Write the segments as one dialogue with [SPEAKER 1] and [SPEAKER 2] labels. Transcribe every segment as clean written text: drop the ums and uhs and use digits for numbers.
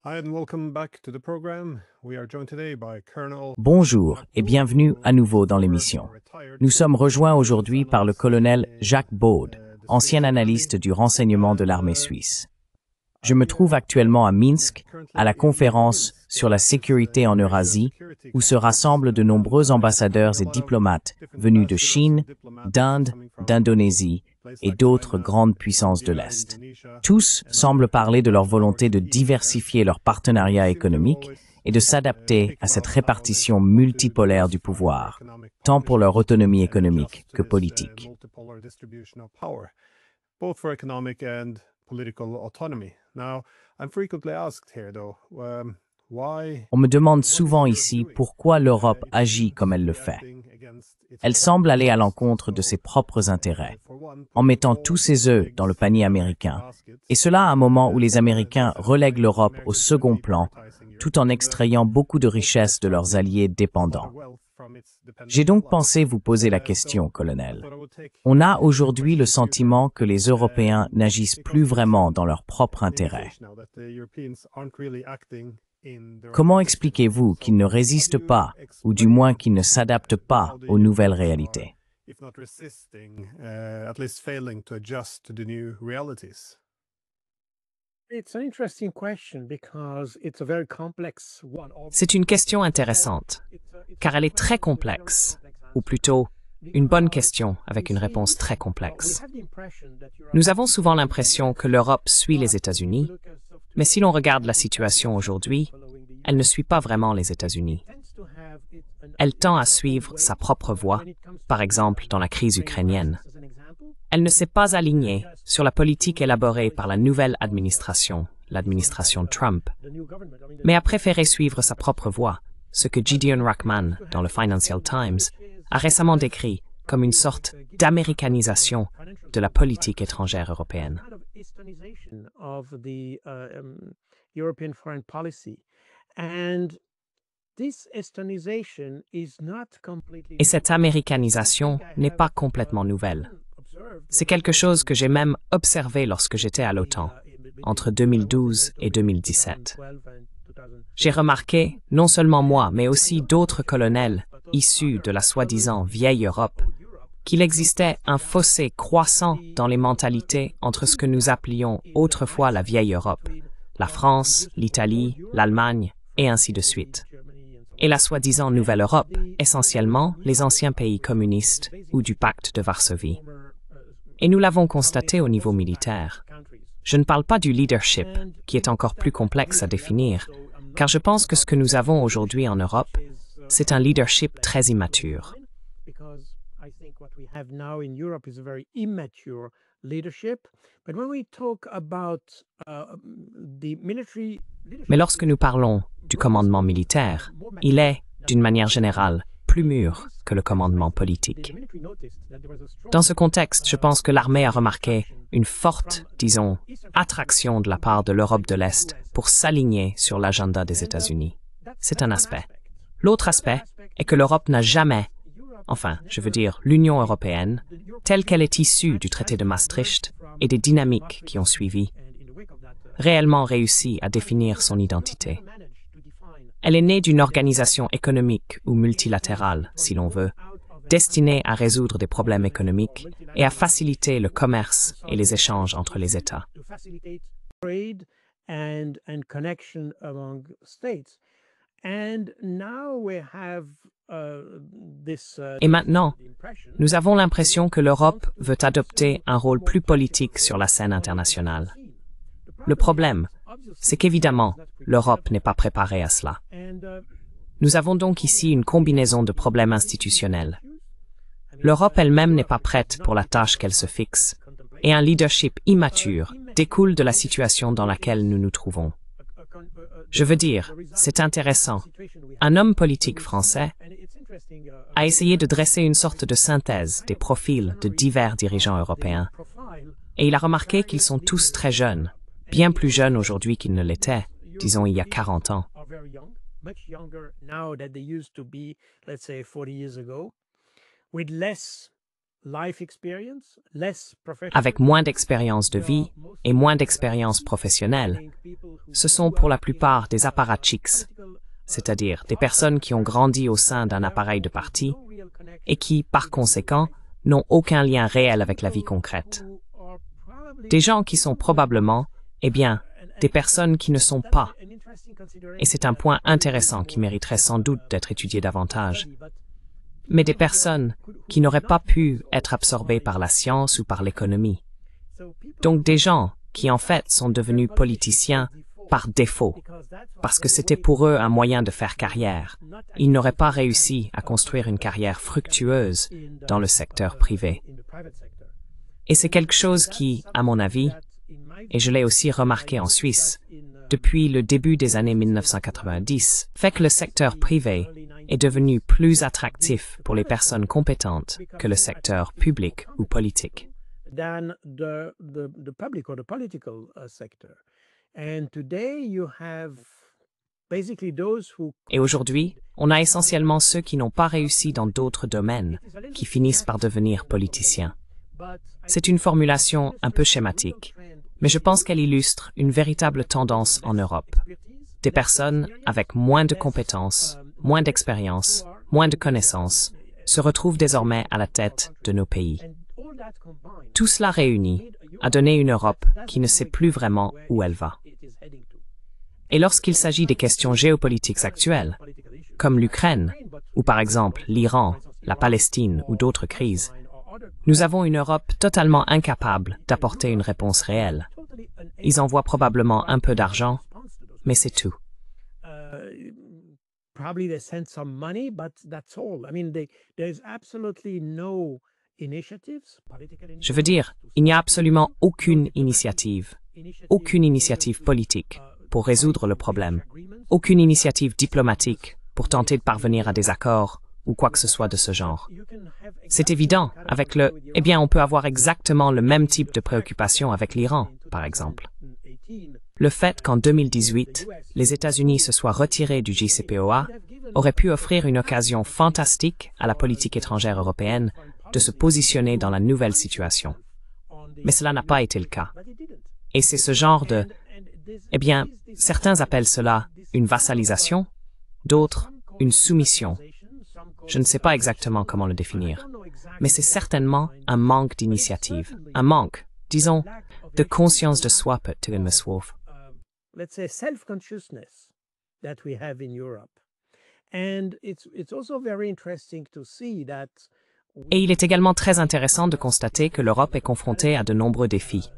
[SPEAKER 1] Hi and welcome back to the program. We are joined today by Colonel
[SPEAKER 2] Bonjour et bienvenue à nouveau dans l'émission. Nous sommes rejoints aujourd'hui par le colonel Jacques Baud, ancien analyste du renseignement de l'armée suisse. Je me trouve actuellement à Minsk, à la conférence sur la sécurité en Eurasie, où se rassemblent de nombreux ambassadeurs et diplomates venus de Chine, d'Inde, d'Indonésie et d'autres grandes puissances de l'Est. Tous semblent parler de leur volonté de diversifier leurs partenariats économiques et de s'adapter à cette répartition multipolaire du pouvoir, tant pour leur autonomie économique que politique.
[SPEAKER 1] Both for economic and political autonomy. Now, I'm frequently asked here, though, why.
[SPEAKER 2] On me demande souvent ici pourquoi l'Europe agit comme elle le fait. Elle semble aller à l'encontre de ses propres intérêts, en mettant tous ses œufs dans le panier américain, et cela à un moment où les Américains relèguent l'Europe au second plan, tout en extrayant beaucoup de richesses de leurs alliés dépendants. J'ai donc pensé vous poser la question, colonel. On a aujourd'hui le sentiment que les Européens n'agissent plus vraiment dans leur propre intérêt. Comment expliquez-vous qu'ils ne résistent pas, ou du moins qu'ils ne s'adaptent pas aux nouvelles réalités?
[SPEAKER 3] C'est une question intéressante, car elle est très complexe, ou plutôt, une bonne question avec une réponse très complexe. Nous avons souvent l'impression que l'Europe suit les États-Unis, mais si l'on regarde la situation aujourd'hui, elle ne suit pas vraiment les États-Unis. Elle tend à suivre sa propre voie, par exemple dans la crise ukrainienne. Elle ne s'est pas alignée sur la politique élaborée par la nouvelle administration, l'administration Trump, mais a préféré suivre sa propre voie, ce que Gideon Rachman, dans le Financial Times, a récemment décrit comme une sorte d'américanisation de la politique étrangère européenne. Et cette américanisation n'est pas complètement nouvelle. C'est quelque chose que j'ai même observé lorsque j'étais à l'OTAN, entre 2012 et 2017. J'ai remarqué, non seulement moi, mais aussi d'autres colonels issus de la soi-disant vieille Europe, qu'il existait un fossé croissant dans les mentalités entre ce que nous appelions autrefois la vieille Europe, la France, l'Italie, l'Allemagne, et ainsi de suite, et la soi-disant nouvelle Europe, essentiellement les anciens pays communistes ou du pacte de Varsovie. Et nous l'avons constaté au niveau militaire. Je ne parle pas du leadership, qui est encore plus complexe à définir, car je pense que ce que nous avons aujourd'hui en Europe, c'est un leadership très immature. Mais lorsque nous parlons du commandement militaire, il est, d'une manière générale, plus mûr que le commandement politique. Dans ce contexte, je pense que l'armée a remarqué une forte, disons, attraction de la part de l'Europe de l'Est pour s'aligner sur l'agenda des États-Unis. C'est un aspect. L'autre aspect est que l'Europe n'a jamais, enfin, je veux dire l'Union européenne, telle qu'elle est issue du traité de Maastricht et des dynamiques qui ont suivi, réellement réussi à définir son identité. Elle est née d'une organisation économique ou multilatérale, si l'on veut, destinée à résoudre des problèmes économiques et à faciliter le commerce et les échanges entre les États. Et maintenant, nous avons l'impression que l'Europe veut adopter un rôle plus politique sur la scène internationale. Le problème, c'est qu'évidemment, l'Europe n'est pas préparée à cela. Nous avons donc ici une combinaison de problèmes institutionnels. L'Europe elle-même n'est pas prête pour la tâche qu'elle se fixe, et un leadership immature découle de la situation dans laquelle nous nous trouvons. Je veux dire, c'est intéressant. Un homme politique français a essayé de dresser une sorte de synthèse des profils de divers dirigeants européens, et il a remarqué qu'ils sont tous très jeunes, bien plus jeunes aujourd'hui qu'ils ne l'étaient, disons il y a 40 ans. avec moins d'expérience de vie et moins d'expérience professionnelle. Ce sont pour la plupart des apparatchiks, c'est-à-dire des personnes qui ont grandi au sein d'un appareil de parti et qui, par conséquent, n'ont aucun lien réel avec la vie concrète. Des gens qui sont probablement, des personnes qui ne sont pas. Et c'est un point intéressant qui mériterait sans doute d'être étudié davantage. Mais des personnes qui n'auraient pas pu être absorbées par la science ou par l'économie. Donc des gens qui en fait sont devenus politiciens par défaut, parce que c'était pour eux un moyen de faire carrière. Ils n'auraient pas réussi à construire une carrière fructueuse dans le secteur privé. Et c'est quelque chose qui, à mon avis, et je l'ai aussi remarqué en Suisse, depuis le début des années 1990, fait que le secteur privé est devenu plus attractif pour les personnes compétentes que le secteur public ou politique. Et aujourd'hui, on a essentiellement ceux qui n'ont pas réussi dans d'autres domaines, qui finissent par devenir politiciens. C'est une formulation un peu schématique, mais je pense qu'elle illustre une véritable tendance en Europe. Des personnes avec moins de compétences, moins d'expérience, moins de connaissances, se retrouvent désormais à la tête de nos pays. Tout cela réuni a donné une Europe qui ne sait plus vraiment où elle va. Et lorsqu'il s'agit des questions géopolitiques actuelles, comme l'Ukraine, ou par exemple l'Iran, la Palestine ou d'autres crises, nous avons une Europe totalement incapable d'apporter une réponse réelle. Ils envoient probablement un peu d'argent, mais c'est tout. Je veux dire, il n'y a absolument aucune initiative politique pour résoudre le problème, aucune initiative diplomatique pour tenter de parvenir à des accords ou quoi que ce soit de ce genre. C'est évident, avec on peut avoir exactement le même type de préoccupation avec l'Iran, par exemple. Le fait qu'en 2018, les États-Unis se soient retirés du JCPOA aurait pu offrir une occasion fantastique à la politique étrangère européenne de se positionner dans la nouvelle situation. Mais cela n'a pas été le cas. Et c'est ce genre de... certains appellent cela une vassalisation, d'autres une soumission. Je ne sais pas exactement comment le définir, mais c'est certainement un manque d'initiative, un manque, disons, de conscience de soi, peut-être, Ms. Wolf.
[SPEAKER 4] Let's say self-consciousness that we have in Europe. And it's also very interesting to see that.
[SPEAKER 3] Et il est également très intéressant de constater que l'Europe est confrontée à de nombreux défis,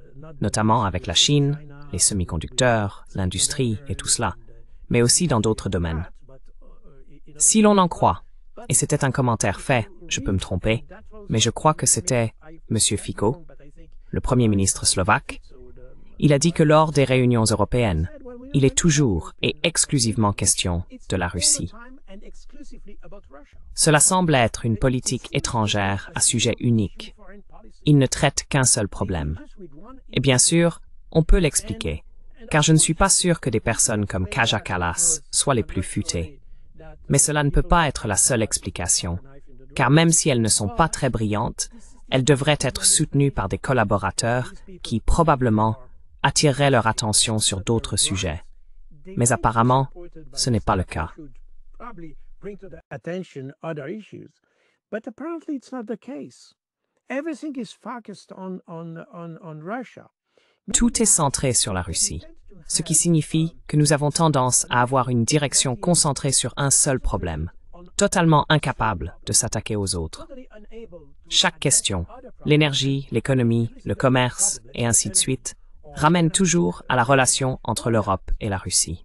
[SPEAKER 3] notamment avec la Chine, les semi-conducteurs, l'industrie et tout cela, mais aussi dans d'autres domaines. Si l'on en croit, et c'était un commentaire fait, je peux me tromper, mais je crois que c'était M. Fico, le Premier ministre slovaque, il a dit que lors des réunions européennes, il est toujours et exclusivement question de la Russie. Cela semble être une politique étrangère à sujet unique. Il ne traite qu'un seul problème. Et bien sûr, on peut l'expliquer, car je ne suis pas sûr que des personnes comme Kaja Kallas soient les plus futées. Mais cela ne peut pas être la seule explication, car même si elles ne sont pas très brillantes, elles devraient être soutenues par des collaborateurs qui, probablement, attireraient leur attention sur d'autres sujets. Mais apparemment, ce n'est pas le cas. Tout est centré sur la Russie, ce qui signifie que nous avons tendance à avoir une direction concentrée sur un seul problème, totalement incapable de s'attaquer aux autres. Chaque question, l'énergie, l'économie, le commerce, et ainsi de suite, ramène toujours à la relation entre l'Europe et la Russie.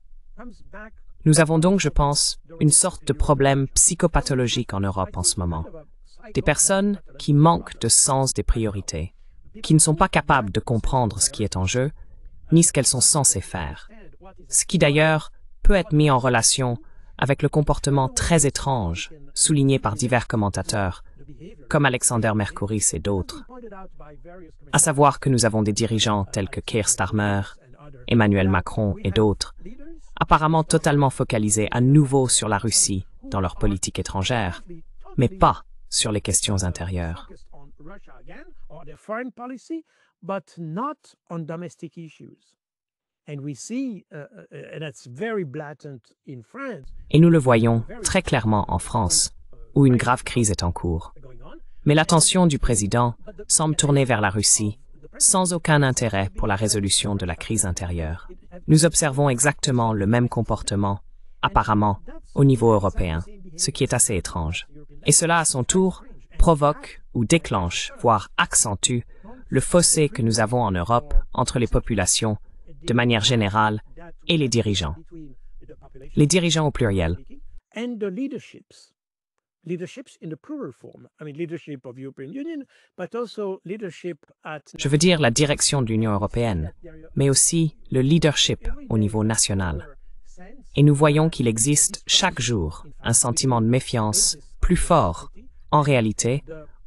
[SPEAKER 3] Nous avons donc, je pense, une sorte de problème psychopathologique en Europe en ce moment. Des personnes qui manquent de sens des priorités, qui ne sont pas capables de comprendre ce qui est en jeu, ni ce qu'elles sont censées faire. Ce qui d'ailleurs peut être mis en relation avec le comportement très étrange souligné par divers commentateurs, comme Alexander Mercouris et d'autres. À savoir que nous avons des dirigeants tels que Keir Starmer, Emmanuel Macron et d'autres, apparemment totalement focalisés à nouveau sur la Russie dans leur politique étrangère, mais pas sur les questions intérieures.
[SPEAKER 4] Russia again, or their foreign policy, but not on domestic issues. And we see, and that's very blatant in France.
[SPEAKER 3] Et nous le voyons très clairement en France, où une grave crise est en cours. Mais l'attention du président semble tourner vers la Russie, sans aucun intérêt pour la résolution de la crise intérieure. Nous observons exactement le même comportement, apparemment, au niveau européen, ce qui est assez étrange. Et cela, à son tour, provoque ou déclenche, voire accentue, le fossé que nous avons en Europe entre les populations, de manière générale, et les dirigeants. Les dirigeants au pluriel.
[SPEAKER 4] And the leaderships in the plural form. I mean, leadership of European Union, but also leadership at...
[SPEAKER 3] Je veux dire la direction de l'Union européenne, mais aussi le leadership au niveau national. Et nous voyons qu'il existe chaque jour un sentiment de méfiance plus fort, en réalité,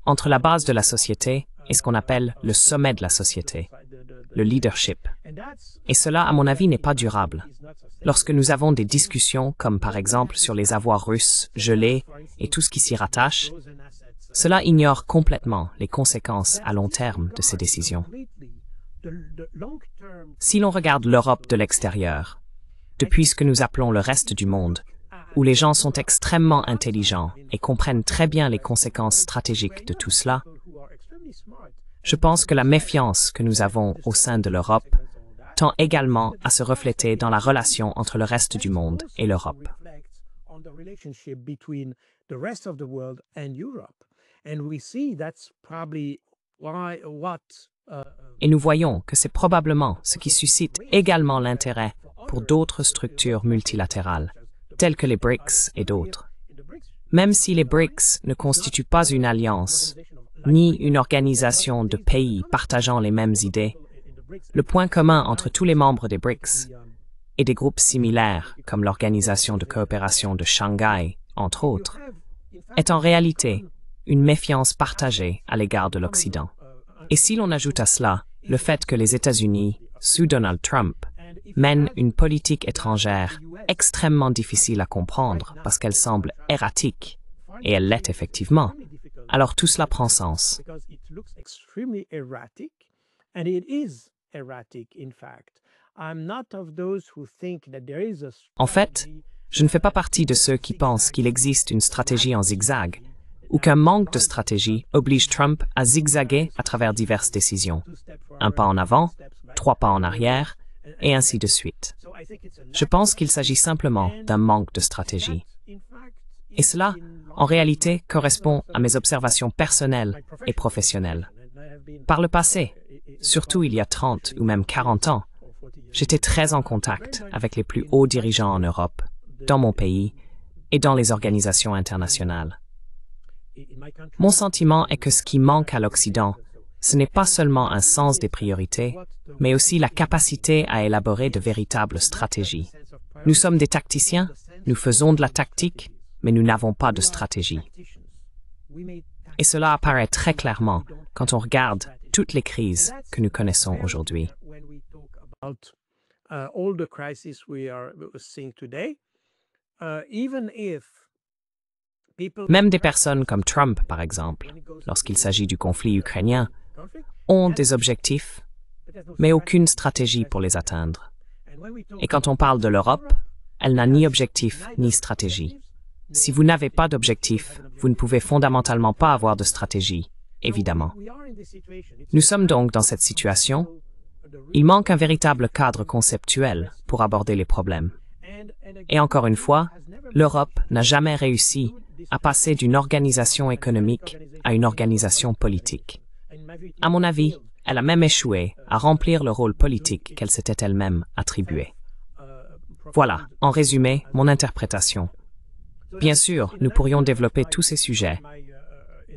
[SPEAKER 3] entre la base de la société et ce qu'on appelle le sommet de la société, le leadership. Et cela, à mon avis, n'est pas durable. Lorsque nous avons des discussions comme par exemple sur les avoirs russes gelés et tout ce qui s'y rattache, cela ignore complètement les conséquences à long terme de ces décisions. Si l'on regarde l'Europe de l'extérieur, depuis ce que nous appelons le reste du monde, où les gens sont extrêmement intelligents et comprennent très bien les conséquences stratégiques de tout cela, je pense que la méfiance que nous avons au sein de l'Europe tend également à se refléter dans la relation entre le reste du monde et l'Europe. Et nous voyons que c'est probablement ce qui suscite également l'intérêt pour d'autres structures multilatérales, telles que les BRICS et d'autres. Même si les BRICS ne constituent pas une alliance, ni une organisation de pays partageant les mêmes idées, le point commun entre tous les membres des BRICS et des groupes similaires, comme l'Organisation de coopération de Shanghai, entre autres, est en réalité une méfiance partagée à l'égard de l'Occident. Et si l'on ajoute à cela le fait que les États-Unis, sous Donald Trump, mènent une politique étrangère extrêmement difficile à comprendre parce qu'elle semble erratique, et elle l'est effectivement, alors tout cela prend sens. En fait, je ne fais pas partie de ceux qui pensent qu'il existe une stratégie en zigzag, ou qu'un manque de stratégie oblige Trump à zigzaguer à travers diverses décisions. Un pas en avant, 3 pas en arrière, et ainsi de suite. Je pense qu'il s'agit simplement d'un manque de stratégie. Et cela, en réalité, correspond à mes observations personnelles et professionnelles. Par le passé, surtout il y a 30 ou même 40 ans, j'étais très en contact avec les plus hauts dirigeants en Europe, dans mon pays et dans les organisations internationales. Mon sentiment est que ce qui manque à l'Occident, ce n'est pas seulement un sens des priorités, mais aussi la capacité à élaborer de véritables stratégies. Nous sommes des tacticiens, nous faisons de la tactique, mais nous n'avons pas de stratégie. Et cela apparaît très clairement quand on regarde toutes les crises que nous connaissons aujourd'hui. Même des personnes comme Trump, par exemple, lorsqu'il s'agit du conflit ukrainien, ont des objectifs, mais aucune stratégie pour les atteindre. Et quand on parle de l'Europe, elle n'a ni objectif ni stratégie. Si vous n'avez pas d'objectif, vous ne pouvez fondamentalement pas avoir de stratégie, évidemment. Nous sommes donc dans cette situation. Il manque un véritable cadre conceptuel pour aborder les problèmes. Et encore une fois, l'Europe n'a jamais réussi à passer d'une organisation économique à une organisation politique. À mon avis, elle a même échoué à remplir le rôle politique qu'elle s'était elle-même attribué. Voilà, en résumé, mon interprétation. Bien sûr, nous pourrions développer tous ces sujets,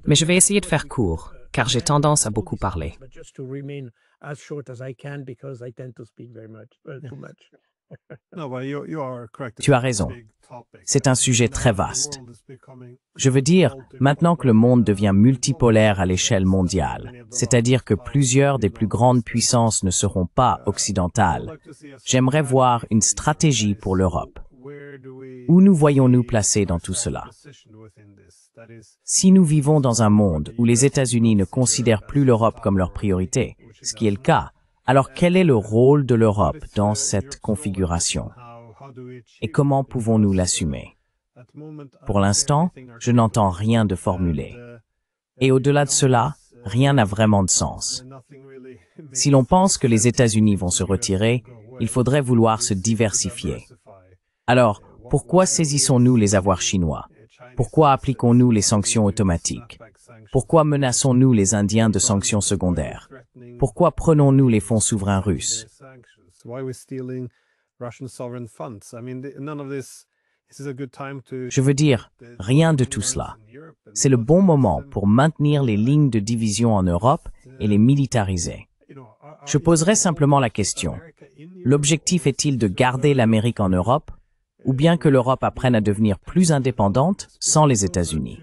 [SPEAKER 3] mais je vais essayer de faire court, car j'ai tendance à beaucoup parler.
[SPEAKER 2] Tu as raison. C'est un sujet très vaste. Je veux dire, maintenant que le monde devient multipolaire à l'échelle mondiale, c'est-à-dire que plusieurs des plus grandes puissances ne seront pas occidentales, j'aimerais voir une stratégie pour l'Europe. Où nous voyons-nous placer dans tout cela? Si nous vivons dans un monde où les États-Unis ne considèrent plus l'Europe comme leur priorité, ce qui est le cas, alors quel est le rôle de l'Europe dans cette configuration? Et comment pouvons-nous l'assumer? Pour l'instant, je n'entends rien de formulé. Et au-delà de cela, rien n'a vraiment de sens. Si l'on pense que les États-Unis vont se retirer, il faudrait vouloir se diversifier. Alors, pourquoi saisissons-nous les avoirs chinois? Pourquoi appliquons-nous les sanctions automatiques? Pourquoi menaçons-nous les Indiens de sanctions secondaires? Pourquoi prenons-nous les fonds souverains russes? Je veux dire, rien de tout cela. C'est le bon moment pour maintenir les lignes de division en Europe et les militariser. Je poserai simplement la question. L'objectif est-il de garder l'Amérique en Europe, ou bien que l'Europe apprenne à devenir plus indépendante sans les États-Unis?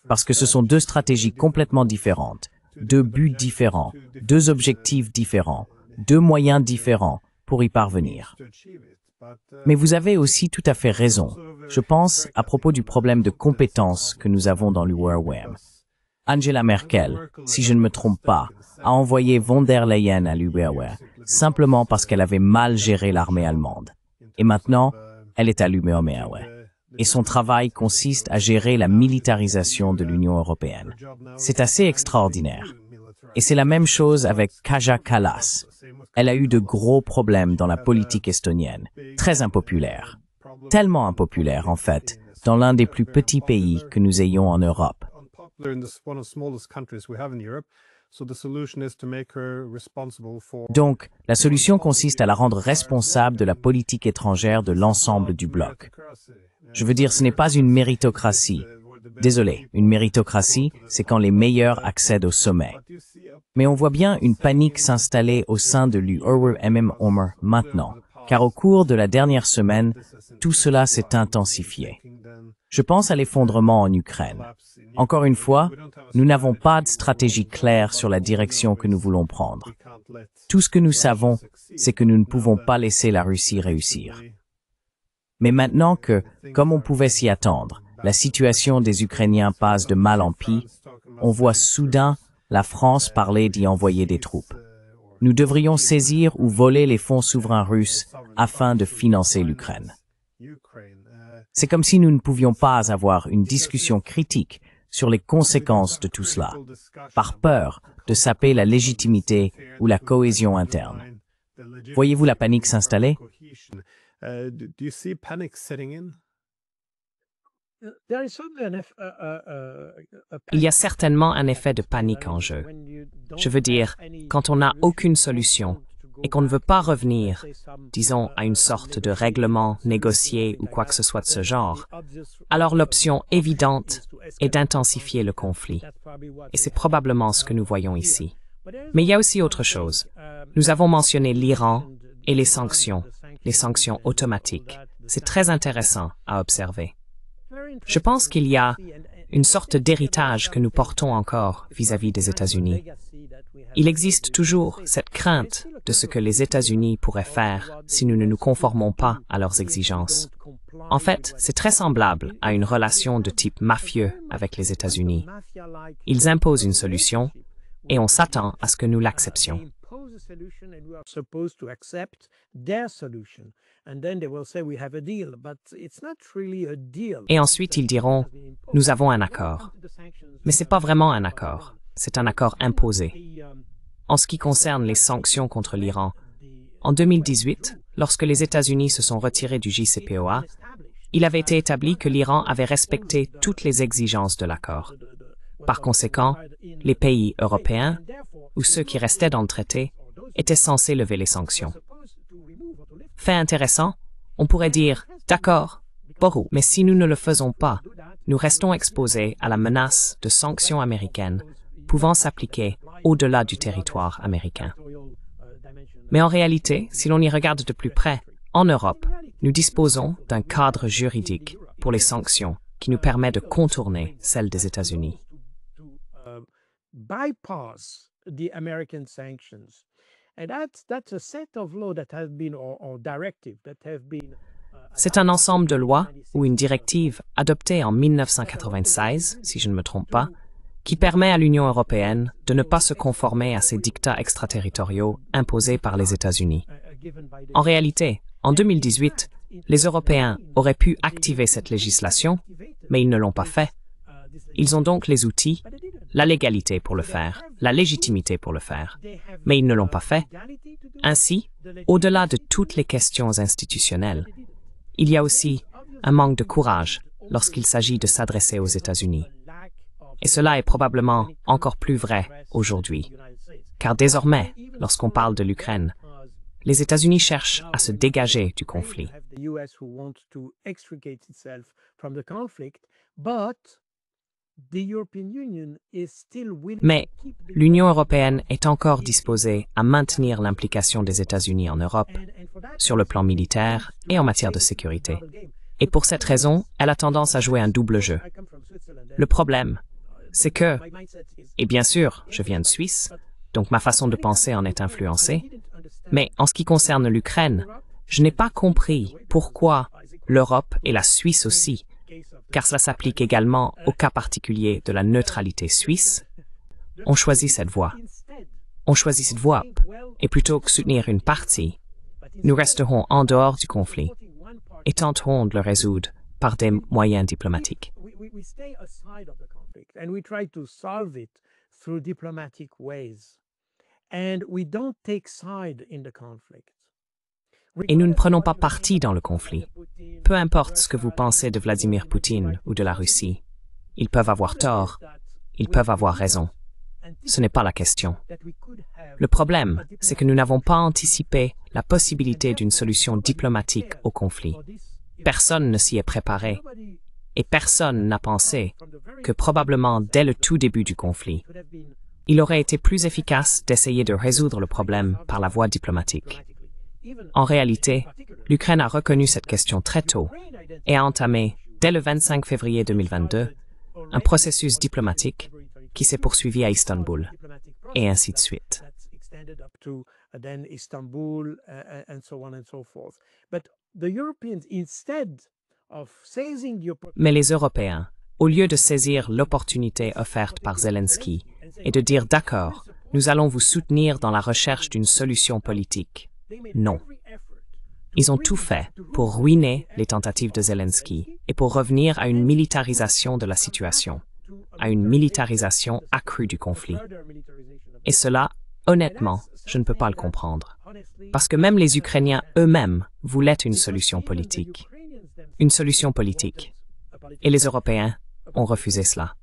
[SPEAKER 2] Parce que ce sont deux stratégies complètement différentes, deux buts différents, deux objectifs différents, deux moyens différents pour y parvenir. Mais vous avez aussi tout à fait raison, je pense, à propos du problème de compétences que nous avons dans l'URWM. Angela Merkel, si je ne me trompe pas, a envoyé von der Leyen à l'URWM simplement parce qu'elle avait mal géré l'armée allemande. Et maintenant, elle est à l'URWM. Et son travail consiste à gérer la militarisation de l'Union européenne. C'est assez extraordinaire. Et c'est la même chose avec Kaja Kallas. Elle a eu de gros problèmes dans la politique estonienne, très impopulaire. Tellement impopulaire, en fait, dans l'un des plus petits pays que nous ayons en Europe. Donc, la solution consiste à la rendre responsable de la politique étrangère de l'ensemble du bloc. Je veux dire, ce n'est pas une méritocratie. Désolé, une méritocratie, c'est quand les meilleurs accèdent au sommet. Mais on voit bien une panique s'installer au sein de l'URWM maintenant, car au cours de la dernière semaine, tout cela s'est intensifié. Je pense à l'effondrement en Ukraine. Encore une fois, nous n'avons pas de stratégie claire sur la direction que nous voulons prendre. Tout ce que nous savons, c'est que nous ne pouvons pas laisser la Russie réussir. Mais maintenant que, comme on pouvait s'y attendre, la situation des Ukrainiens passe de mal en pis, on voit soudain la France parler d'y envoyer des troupes. Nous devrions saisir ou voler les fonds souverains russes afin de financer l'Ukraine. C'est comme si nous ne pouvions pas avoir une discussion critique sur les conséquences de tout cela, par peur de saper la légitimité ou la cohésion interne. Voyez-vous la panique s'installer?
[SPEAKER 3] Il y a certainement un effet de panique en jeu. Je veux dire, quand on n'a aucune solution et qu'on ne veut pas revenir, disons, à une sorte de règlement négocié ou quoi que ce soit de ce genre, alors l'option évidente est d'intensifier le conflit. Et c'est probablement ce que nous voyons ici. Mais il y a aussi autre chose. Nous avons mentionné l'Iran et les sanctions automatiques. C'est très intéressant à observer. Je pense qu'il y a une sorte d'héritage que nous portons encore vis-à-vis des États-Unis. Il existe toujours cette crainte de ce que les États-Unis pourraient faire si nous ne nous conformons pas à leurs exigences. En fait, c'est très semblable à une relation de type mafieux avec les États-Unis. Ils imposent une solution et on s'attend à ce que nous l'acceptions. Et ensuite, ils diront, nous avons un accord. Mais ce n'est pas vraiment un accord, c'est un accord imposé. En ce qui concerne les sanctions contre l'Iran, en 2018, lorsque les États-Unis se sont retirés du JCPOA, il avait été établi que l'Iran avait respecté toutes les exigences de l'accord. Par conséquent, les pays européens, ou ceux qui restaient dans le traité, étaient censés lever les sanctions. Fait intéressant, on pourrait dire, d'accord, Boru, mais si nous ne le faisons pas, nous restons exposés à la menace de sanctions américaines pouvant s'appliquer au-delà du territoire américain. Mais en réalité, si l'on y regarde de plus près, en Europe, nous disposons d'un cadre juridique pour les sanctions qui nous permet de contourner celles des États-Unis.
[SPEAKER 4] And that's a set of law that has been or directive that have been
[SPEAKER 3] C'est un ensemble de lois ou une directive adoptée en 1996, si je ne me trompe pas, qui permet à l'Union européenne de ne pas se conformer à ces dictats extraterritoriaux imposés par les États-Unis. En réalité, en 2018, les Européens auraient pu activer cette législation, mais ils ne l'ont pas fait. Ils ont donc les outils, la légalité pour le faire, la légitimité pour le faire, mais ils ne l'ont pas fait. Ainsi, au-delà de toutes les questions institutionnelles, il y a aussi un manque de courage lorsqu'il s'agit de s'adresser aux États-Unis. Et cela est probablement encore plus vrai aujourd'hui, car désormais, lorsqu'on parle de l'Ukraine, les États-Unis cherchent à se dégager du conflit. Mais l'Union européenne est encore disposée à maintenir l'implication des États-Unis en Europe, sur le plan militaire et en matière de sécurité. Et pour cette raison, elle a tendance à jouer un double jeu. Le problème, c'est que, et bien sûr, je viens de Suisse, donc ma façon de penser en est influencée, mais en ce qui concerne l'Ukraine, je n'ai pas compris pourquoi l'Europe et la Suisse aussi, car cela s'applique également au cas particulier de la neutralité suisse, ont choisi cette voie. On choisit cette voie, et plutôt que soutenir une partie, nous resterons en dehors du conflit et tenterons de le résoudre par des moyens diplomatiques. Et nous ne prenons pas parti dans le conflit. Peu importe ce que vous pensez de Vladimir Poutine ou de la Russie, ils peuvent avoir tort, ils peuvent avoir raison. Ce n'est pas la question. Le problème, c'est que nous n'avons pas anticipé la possibilité d'une solution diplomatique au conflit. Personne ne s'y est préparé, et personne n'a pensé que probablement dès le tout début du conflit, il aurait été plus efficace d'essayer de résoudre le problème par la voie diplomatique. En réalité, l'Ukraine a reconnu cette question très tôt et a entamé, dès le 25 février 2022, un processus diplomatique qui s'est poursuivi à Istanbul, et ainsi de suite. Mais les Européens, au lieu de saisir l'opportunité offerte par Zelensky et de dire « d'accord, nous allons vous soutenir dans la recherche d'une solution politique », non. Ils ont tout fait pour ruiner les tentatives de Zelensky et pour revenir à une militarisation de la situation, à une militarisation accrue du conflit. Et cela, honnêtement, je ne peux pas le comprendre. Parce que même les Ukrainiens eux-mêmes voulaient une solution politique. Une solution politique. Et les Européens ont refusé cela.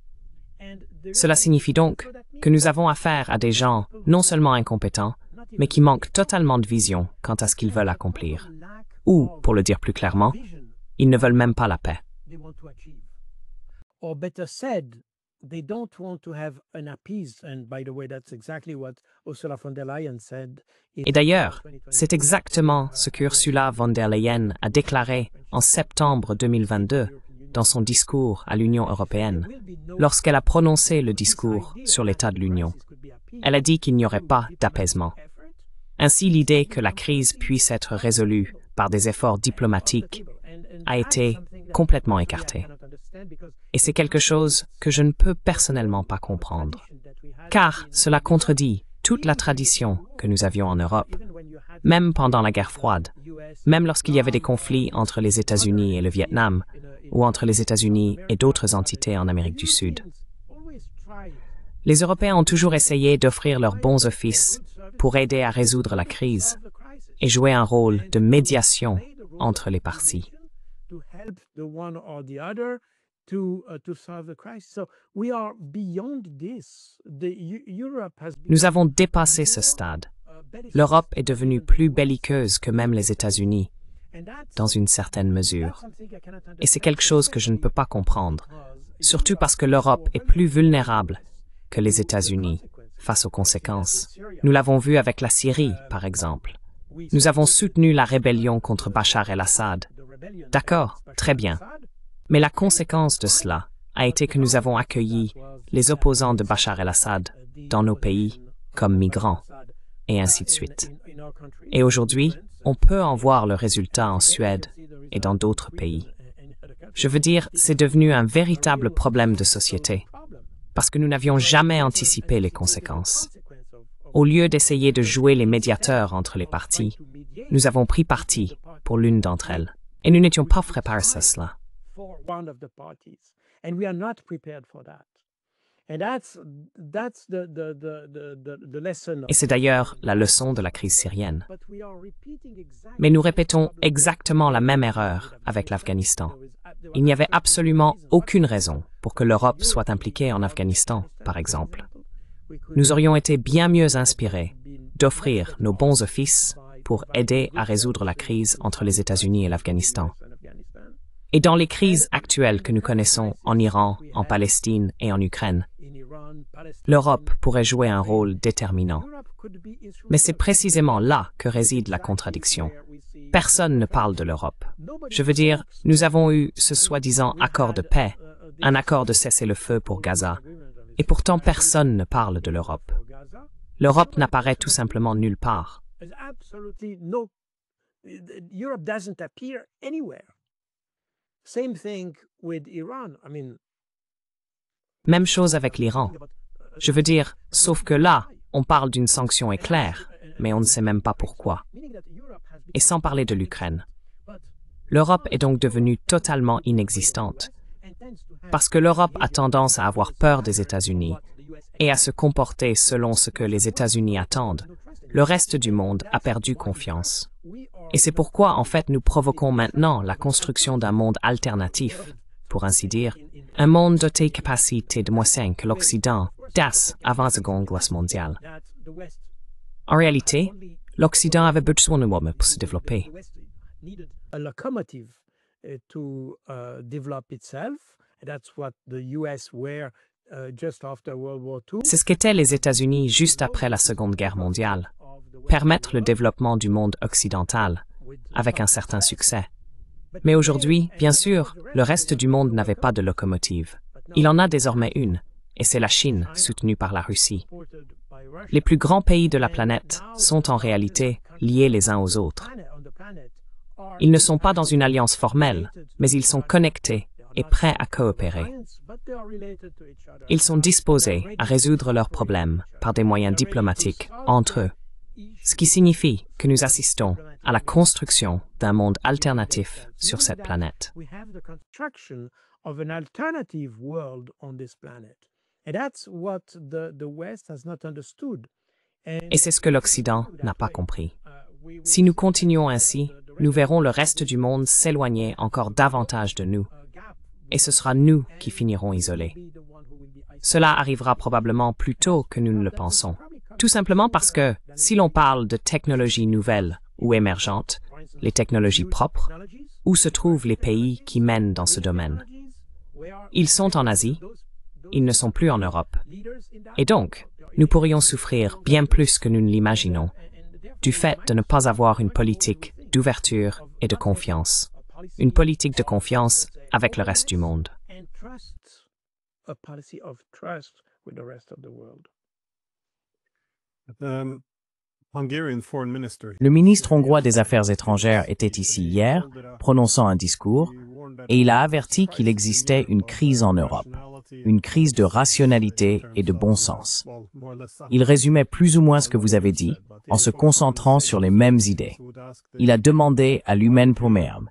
[SPEAKER 3] Cela signifie donc que nous avons affaire à des gens non seulement incompétents, mais qui manquent totalement de vision quant à ce qu'ils veulent accomplir. Ou, pour le dire plus clairement, ils ne veulent même pas la paix. Et d'ailleurs, c'est exactement ce qu'Ursula von der Leyen a déclaré en septembre 2022 dans son discours à l'Union européenne, lorsqu'elle a prononcé le discours sur l'état de l'Union. Elle a dit qu'il n'y aurait pas d'apaisement. Ainsi, l'idée que la crise puisse être résolue par des efforts diplomatiques a été complètement écartée. Et c'est quelque chose que je ne peux personnellement pas comprendre, car cela contredit toute la tradition que nous avions en Europe, même pendant la guerre froide, même lorsqu'il y avait des conflits entre les États-Unis et le Vietnam, ou entre les États-Unis et d'autres entités en Amérique du Sud. Les Européens ont toujours essayé d'offrir leurs bons offices pour aider à résoudre la crise et jouer un rôle de médiation entre les parties. Nous avons dépassé ce stade. L'Europe est devenue plus belliqueuse que même les États-Unis, dans une certaine mesure. Et c'est quelque chose que je ne peux pas comprendre, surtout parce que l'Europe est plus vulnérable que les États-Unis face aux conséquences. Nous l'avons vu avec la Syrie, par exemple. Nous avons soutenu la rébellion contre Bachar el-Assad. D'accord, très bien. Mais la conséquence de cela a été que nous avons accueilli les opposants de Bachar el-Assad dans nos pays comme migrants, et ainsi de suite. Et aujourd'hui, on peut en voir le résultat en Suède, et dans d'autres pays. Je veux dire, c'est devenu un véritable problème de société, parce que nous n'avions jamais anticipé les conséquences. Au lieu d'essayer de jouer les médiateurs entre les parties, nous avons pris parti pour l'une d'entre elles, et nous n'étions pas préparés à cela. Et c'est d'ailleurs la leçon de la crise syrienne. Mais nous répétons exactement la même erreur avec l'Afghanistan. Il n'y avait absolument aucune raison pour que l'Europe soit impliquée en Afghanistan, par exemple. Nous aurions été bien mieux inspirés d'offrir nos bons offices pour aider à résoudre la crise entre les États-Unis et l'Afghanistan. Et dans les crises actuelles que nous connaissons en Iran, en Palestine et en Ukraine, l'Europe pourrait jouer un rôle déterminant. Mais c'est précisément là que réside la contradiction. Personne ne parle de l'Europe. Je veux dire, nous avons eu ce soi-disant accord de paix, un accord de cessez-le-feu pour Gaza, et pourtant personne ne parle de l'Europe. L'Europe n'apparaît tout simplement nulle part. Même chose avec l'Iran. Je veux dire, sauf que là, on parle d'une sanction éclair, mais on ne sait même pas pourquoi. Et sans parler de l'Ukraine. L'Europe est donc devenue totalement inexistante, parce que l'Europe a tendance à avoir peur des États-Unis et à se comporter selon ce que les États-Unis attendent. Le reste du monde a perdu confiance. Et c'est pourquoi, en fait, nous provoquons maintenant la construction d'un monde alternatif, pour ainsi dire, un monde doté de capacités de moins que l'Occident d'as avant la Seconde Guerre mondiale. En réalité, l'Occident avait besoin de l'homme pour se développer. C'est ce qu'étaient les États-Unis juste après la Seconde Guerre mondiale, permettre le développement du monde occidental, avec un certain succès. Mais aujourd'hui, bien sûr, le reste du monde n'avait pas de locomotive. Il en a désormais une, et c'est la Chine, soutenue par la Russie. Les plus grands pays de la planète sont en réalité liés les uns aux autres. Ils ne sont pas dans une alliance formelle, mais ils sont connectés et prêts à coopérer. Ils sont disposés à résoudre leurs problèmes par des moyens diplomatiques entre eux, ce qui signifie que nous assistons à la construction d'un monde alternatif sur cette planète. Et c'est ce que l'Occident n'a pas compris. Si nous continuons ainsi, nous verrons le reste du monde s'éloigner encore davantage de nous, et ce sera nous qui finirons isolés. Cela arrivera probablement plus tôt que nous ne le pensons. Tout simplement parce que, si l'on parle de technologies nouvelles ou émergentes, les technologies propres, où se trouvent les pays qui mènent dans ce domaine? Ils sont en Asie, ils ne sont plus en Europe. Et donc, nous pourrions souffrir bien plus que nous ne l'imaginons, du fait de ne pas avoir une politique d'ouverture et de confiance. Une politique de confiance avec le reste du monde.
[SPEAKER 2] Le ministre hongrois des Affaires étrangères était ici hier, prononçant un discours, et il a averti qu'il existait une crise en Europe, une crise de rationalité et de bon sens. Il résumait plus ou moins ce que vous avez dit, en se concentrant sur les mêmes idées. Il a demandé à l'Humaine Pommerbe,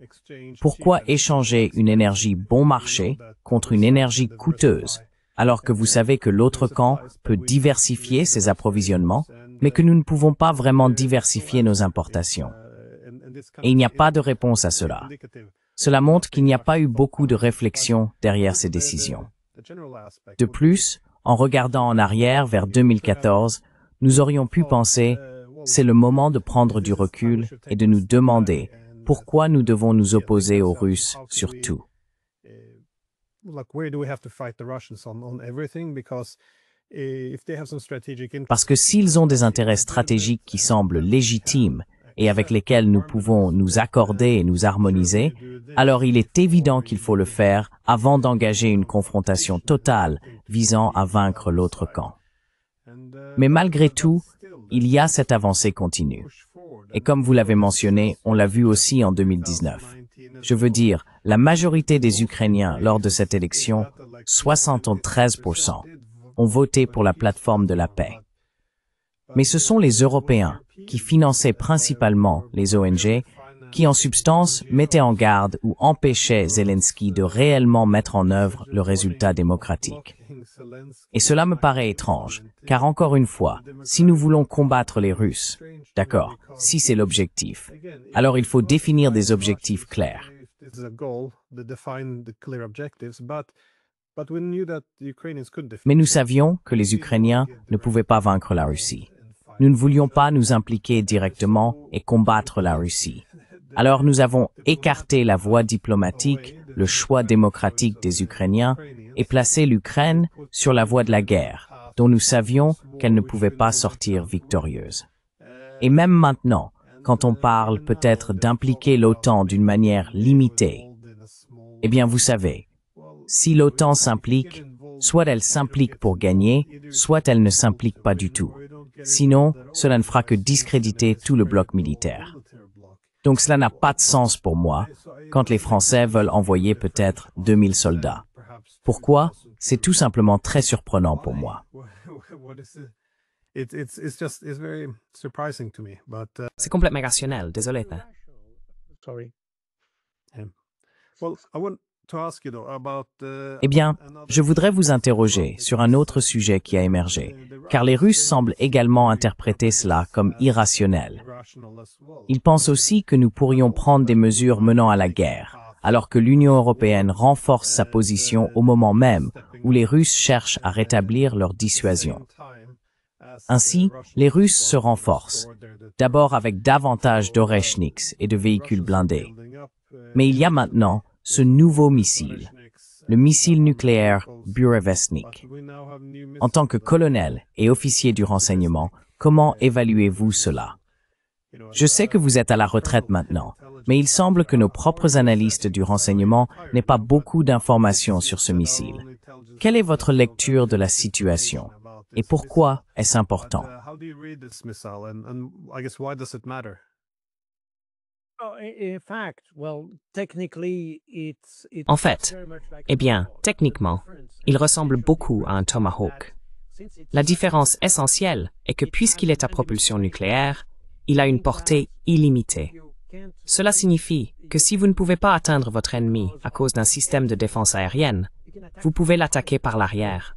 [SPEAKER 2] pourquoi échanger une énergie bon marché contre une énergie coûteuse, alors que vous savez que l'autre camp peut diversifier ses approvisionnements, mais que nous ne pouvons pas vraiment diversifier nos importations. Et il n'y a pas de réponse à cela. Cela montre qu'il n'y a pas eu beaucoup de réflexion derrière ces décisions. De plus, en regardant en arrière vers 2014, nous aurions pu penser « c'est le moment de prendre du recul et de nous demander pourquoi nous devons nous opposer aux Russes sur tout. » Parce que s'ils ont des intérêts stratégiques qui semblent légitimes et avec lesquels nous pouvons nous accorder et nous harmoniser, alors il est évident qu'il faut le faire avant d'engager une confrontation totale visant à vaincre l'autre camp. Mais malgré tout, il y a cette avancée continue. Et comme vous l'avez mentionné, on l'a vu aussi en 2019. Je veux dire, la majorité des Ukrainiens lors de cette élection, 73%, ont voté pour la plateforme de la paix. Mais ce sont les Européens, qui finançaient principalement les ONG, qui en substance mettaient en garde ou empêchaient Zelensky de réellement mettre en œuvre le résultat démocratique. Et cela me paraît étrange, car encore une fois, si nous voulons combattre les Russes, d'accord, si c'est l'objectif, alors il faut définir des objectifs clairs. Mais nous savions que les Ukrainiens ne pouvaient pas vaincre la Russie. Nous ne voulions pas nous impliquer directement et combattre la Russie. Alors nous avons écarté la voie diplomatique, le choix démocratique des Ukrainiens et placé l'Ukraine sur la voie de la guerre, dont nous savions qu'elle ne pouvait pas sortir victorieuse. Et même maintenant, quand on parle peut-être d'impliquer l'OTAN d'une manière limitée, eh bien vous savez, si l'OTAN s'implique, soit elle s'implique pour gagner, soit elle ne s'implique pas du tout. Sinon, cela ne fera que discréditer tout le bloc militaire. Donc cela n'a pas de sens pour moi quand les Français veulent envoyer peut-être 2000 soldats. Pourquoi? C'est tout simplement très surprenant pour moi.
[SPEAKER 3] C'est complètement rationnel, désolé.
[SPEAKER 2] Eh bien, je voudrais vous interroger sur un autre sujet qui a émergé, car les Russes semblent également interpréter cela comme irrationnel. Ils pensent aussi que nous pourrions prendre des mesures menant à la guerre, alors que l'Union européenne renforce sa position au moment même où les Russes cherchent à rétablir leur dissuasion. Ainsi, les Russes se renforcent, d'abord avec davantage d'Oreshniks et de véhicules blindés. Mais il y a maintenant ce nouveau missile, le missile nucléaire Burevestnik. En tant que colonel et officier du renseignement, comment évaluez-vous cela? Je sais que vous êtes à la retraite maintenant, mais il semble que nos propres analystes du renseignement n'aient pas beaucoup d'informations sur ce missile. Quelle est votre lecture de la situation? Et pourquoi est-ce important?
[SPEAKER 3] En fait, eh bien, techniquement, il ressemble beaucoup à un Tomahawk. La différence essentielle est que puisqu'il est à propulsion nucléaire, il a une portée illimitée. Cela signifie que si vous ne pouvez pas atteindre votre ennemi à cause d'un système de défense aérienne, vous pouvez l'attaquer par l'arrière.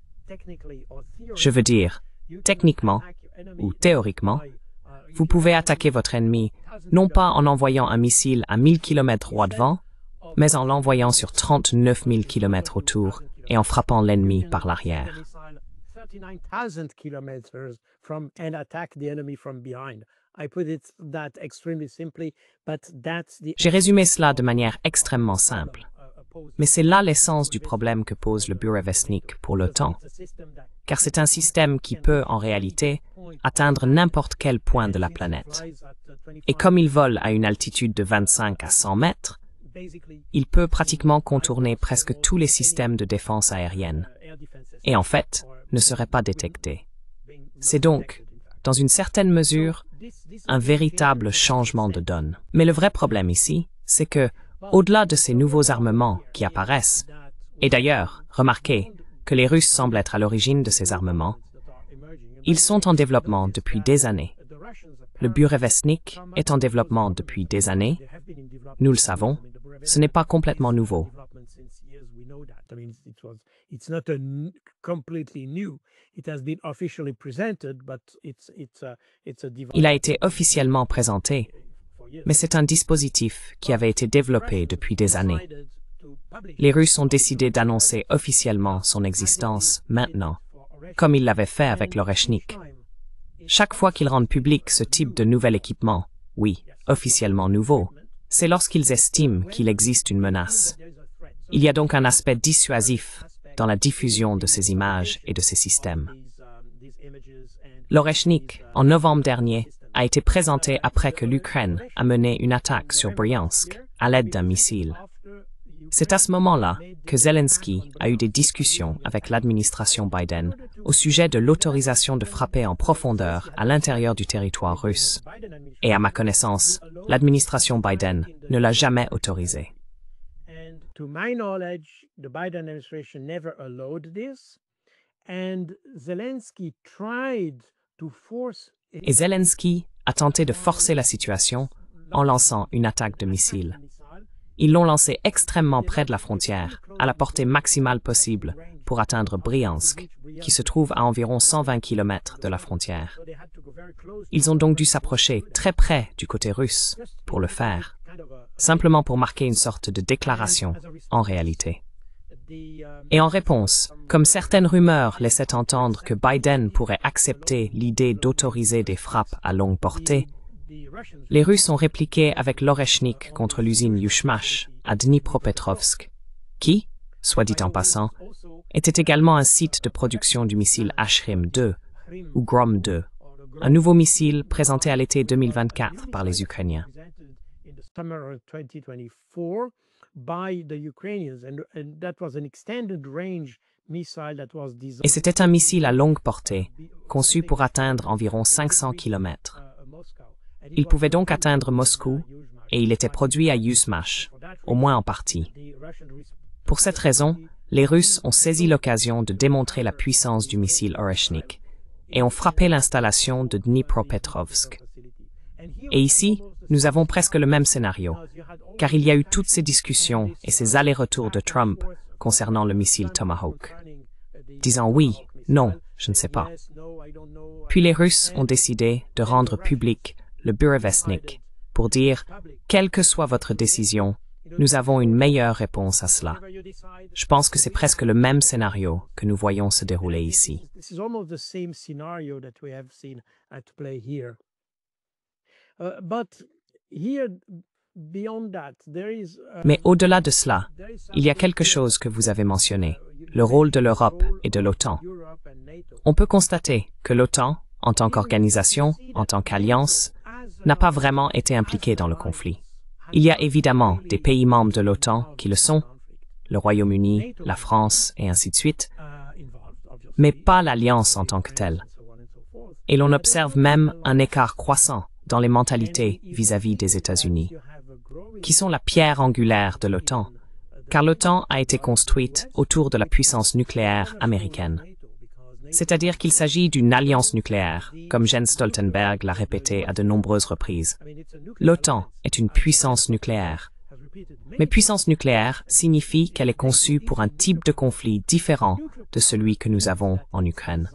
[SPEAKER 3] Je veux dire, techniquement ou théoriquement, vous pouvez attaquer votre ennemi non pas en envoyant un missile à 1000 km droit devant, mais en l'envoyant sur 39 000 km autour et en frappant l'ennemi par l'arrière. J'ai résumé cela de manière extrêmement simple. Mais c'est là l'essence du problème que pose le Burevestnik pour l'OTAN, car c'est un système qui peut, en réalité, atteindre n'importe quel point de la planète. Et comme il vole à une altitude de 25 à 100 mètres, il peut pratiquement contourner presque tous les systèmes de défense aérienne, et en fait, ne serait pas détecté. C'est donc, dans une certaine mesure, un véritable changement de donne. Mais le vrai problème ici, c'est que, au-delà de ces nouveaux armements qui apparaissent, et d'ailleurs, remarquez que les Russes semblent être à l'origine de ces armements, ils sont en développement depuis des années. Le Burevestnik est en développement depuis des années. Nous le savons, ce n'est pas complètement nouveau. Il a été officiellement présenté, mais c'est un dispositif qui avait été développé depuis des années. Les Russes ont décidé d'annoncer officiellement son existence maintenant, comme ils l'avaient fait avec l'Oreshnik. Chaque fois qu'ils rendent public ce type de nouvel équipement, oui, officiellement nouveau, c'est lorsqu'ils estiment qu'il existe une menace. Il y a donc un aspect dissuasif dans la diffusion de ces images et de ces systèmes. L'Oreshnik, en novembre dernier, a été présenté après que l'Ukraine a mené une attaque sur Bryansk à l'aide d'un missile. C'est à ce moment-là que Zelensky a eu des discussions avec l'administration Biden au sujet de l'autorisation de frapper en profondeur à l'intérieur du territoire russe. Et à ma connaissance, l'administration Biden ne l'a jamais autorisé.
[SPEAKER 4] And to my knowledge, the Biden administration never allowed this. And Zelensky tried to force.
[SPEAKER 3] Et Zelensky a tenté de forcer la situation en lançant une attaque de missiles. Ils l'ont lancé extrêmement près de la frontière, à la portée maximale possible, pour atteindre Bryansk, qui se trouve à environ 120 km de la frontière. Ils ont donc dû s'approcher très près du côté russe pour le faire, simplement pour marquer une sorte de déclaration en réalité. Et en réponse, comme certaines rumeurs laissaient entendre que Biden pourrait accepter l'idée d'autoriser des frappes à longue portée, les Russes ont répliqué avec l'Oreshnik contre l'usine Yushmash à Dnipropetrovsk, qui, soit dit en passant, était également un site de production du missile Ashrim-2 ou Grom-2, un nouveau missile présenté à l'été 2024 par les Ukrainiens. Et c'était un missile à longue portée, conçu pour atteindre environ 500 km. Il pouvait donc atteindre Moscou et il était produit à Yuzmash, au moins en partie. Pour cette raison, les Russes ont saisi l'occasion de démontrer la puissance du missile Oreshnik et ont frappé l'installation de Dnipropetrovsk. Et ici, nous avons presque le même scénario, car il y a eu toutes ces discussions et ces allers-retours de Trump concernant le missile Tomahawk, disant oui, non, je ne sais pas. Puis les Russes ont décidé de rendre public le Burevestnik pour dire « Quelle que soit votre décision, nous avons une meilleure réponse à cela ». Je pense que c'est presque le même scénario que nous voyons se dérouler ici. Mais au-delà de cela, il y a quelque chose que vous avez mentionné, le rôle de l'Europe et de l'OTAN. On peut constater que l'OTAN, en tant qu'organisation, en tant qu'alliance, n'a pas vraiment été impliquée dans le conflit. Il y a évidemment des pays membres de l'OTAN qui le sont, le Royaume-Uni, la France et ainsi de suite, mais pas l'alliance en tant que telle. Et l'on observe même un écart croissant dans les mentalités vis-à-vis des États-Unis, qui sont la pierre angulaire de l'OTAN, car l'OTAN a été construite autour de la puissance nucléaire américaine. C'est-à-dire qu'il s'agit d'une alliance nucléaire, comme Jens Stoltenberg l'a répété à de nombreuses reprises. L'OTAN est une puissance nucléaire. Mais puissance nucléaire signifie qu'elle est conçue pour un type de conflit différent de celui que nous avons en Ukraine.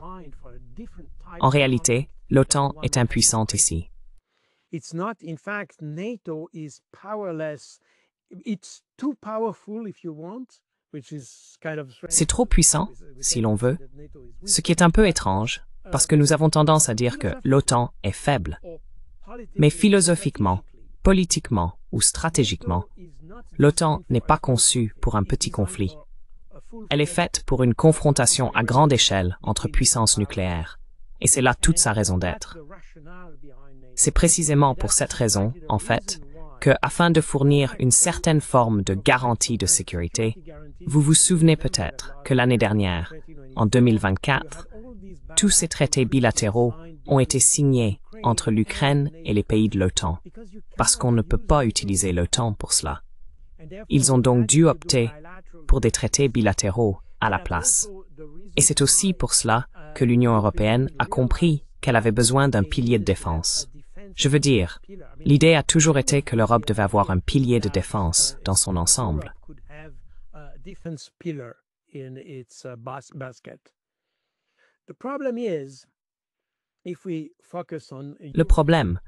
[SPEAKER 3] En réalité, l'OTAN est impuissante ici. C'est trop puissant, si l'on veut, ce qui est un peu étrange, parce que nous avons tendance à dire que l'OTAN est faible. Mais philosophiquement, politiquement ou stratégiquement, l'OTAN n'est pas conçue pour un petit conflit. Elle est faite pour une confrontation à grande échelle entre puissances nucléaires, et c'est là toute sa raison d'être. C'est précisément pour cette raison, en fait, que, afin de fournir une certaine forme de garantie de sécurité, vous vous souvenez peut-être que l'année dernière, en 2024, tous ces traités bilatéraux ont été signés entre l'Ukraine et les pays de l'OTAN, parce qu'on ne peut pas utiliser l'OTAN pour cela. Ils ont donc dû opter pour des traités bilatéraux à la place. Et c'est aussi pour cela que l'Union européenne a compris qu'elle avait besoin d'un pilier de défense. Je veux dire, l'idée a toujours été que l'Europe devait avoir un pilier de défense dans son ensemble. Le problème,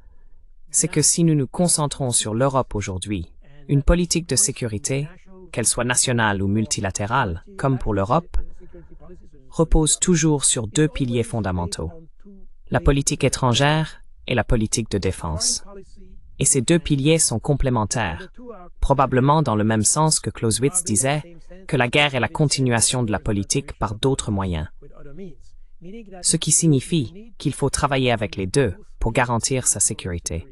[SPEAKER 3] c'est que si nous nous concentrons sur l'Europe aujourd'hui, une politique de sécurité, qu'elle soit nationale ou multilatérale, comme pour l'Europe, repose toujours sur deux piliers fondamentaux, la politique étrangère et la politique de défense. Et ces deux piliers sont complémentaires, probablement dans le même sens que Clausewitz disait que la guerre est la continuation de la politique par d'autres moyens. Ce qui signifie qu'il faut travailler avec les deux pour garantir sa sécurité.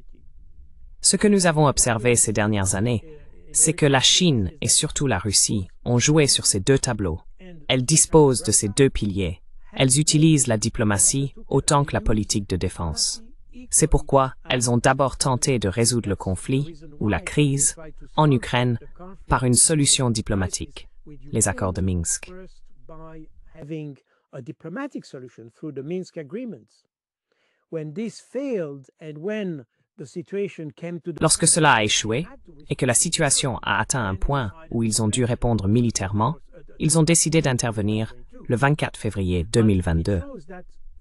[SPEAKER 3] Ce que nous avons observé ces dernières années, c'est que la Chine et surtout la Russie ont joué sur ces deux tableaux. Elles disposent de ces deux piliers. Elles utilisent la diplomatie autant que la politique de défense. C'est pourquoi elles ont d'abord tenté de résoudre le conflit, ou la crise, en Ukraine, par une solution diplomatique, les accords de Minsk. Lorsque cela a échoué, et que la situation a atteint un point où ils ont dû répondre militairement, ils ont décidé d'intervenir le 24 février 2022.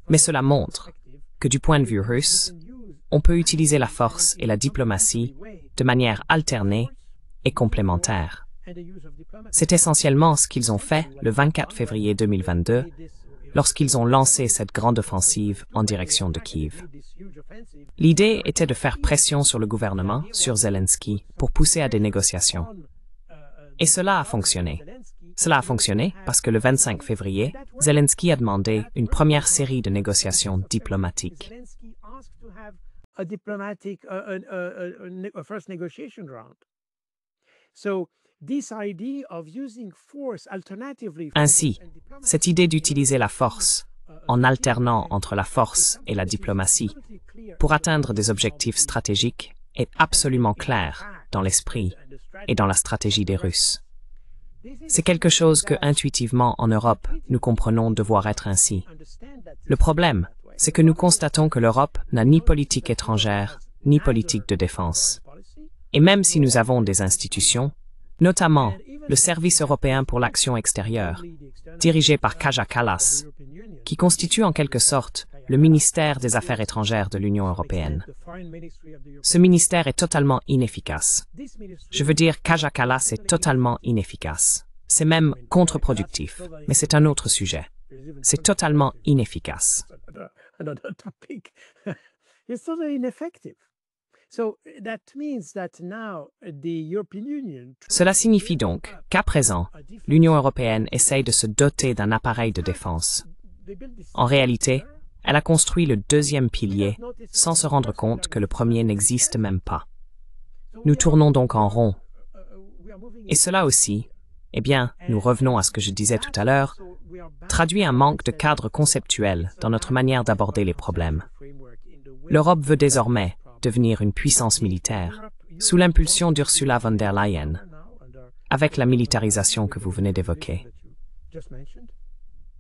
[SPEAKER 3] Mais cela montre que du point de vue russe, on peut utiliser la force et la diplomatie de manière alternée et complémentaire. C'est essentiellement ce qu'ils ont fait le 24 février 2022 lorsqu'ils ont lancé cette grande offensive en direction de Kiev. L'idée était de faire pression sur le gouvernement, sur Zelensky, pour pousser à des négociations. Et cela a fonctionné. Cela a fonctionné parce que le 25 février, Zelensky a demandé une première série de négociations diplomatiques. Ainsi, cette idée d'utiliser la force, en alternant entre la force et la diplomatie, pour atteindre des objectifs stratégiques, est absolument claire dans l'esprit et dans la stratégie des Russes. C'est quelque chose que, intuitivement, en Europe, nous comprenons devoir être ainsi. Le problème, c'est que nous constatons que l'Europe n'a ni politique étrangère, ni politique de défense. Et même si nous avons des institutions, notamment le Service européen pour l'action extérieure, dirigé par Kaja Kallas, qui constitue en quelque sorte le ministère des Affaires étrangères de l'Union européenne. Ce ministère est totalement inefficace. Je veux dire, Kaja Kallas est totalement inefficace. C'est même contre-productif, mais c'est un autre sujet. C'est totalement inefficace. Cela signifie donc qu'à présent, l'Union européenne essaye de se doter d'un appareil de défense. En réalité, elle a construit le deuxième pilier sans se rendre compte que le premier n'existe même pas. Nous tournons donc en rond. Et cela aussi, eh bien, nous revenons à ce que je disais tout à l'heure, traduit un manque de cadre conceptuel dans notre manière d'aborder les problèmes. L'Europe veut désormais devenir une puissance militaire, sous l'impulsion d'Ursula von der Leyen, avec la militarisation que vous venez d'évoquer.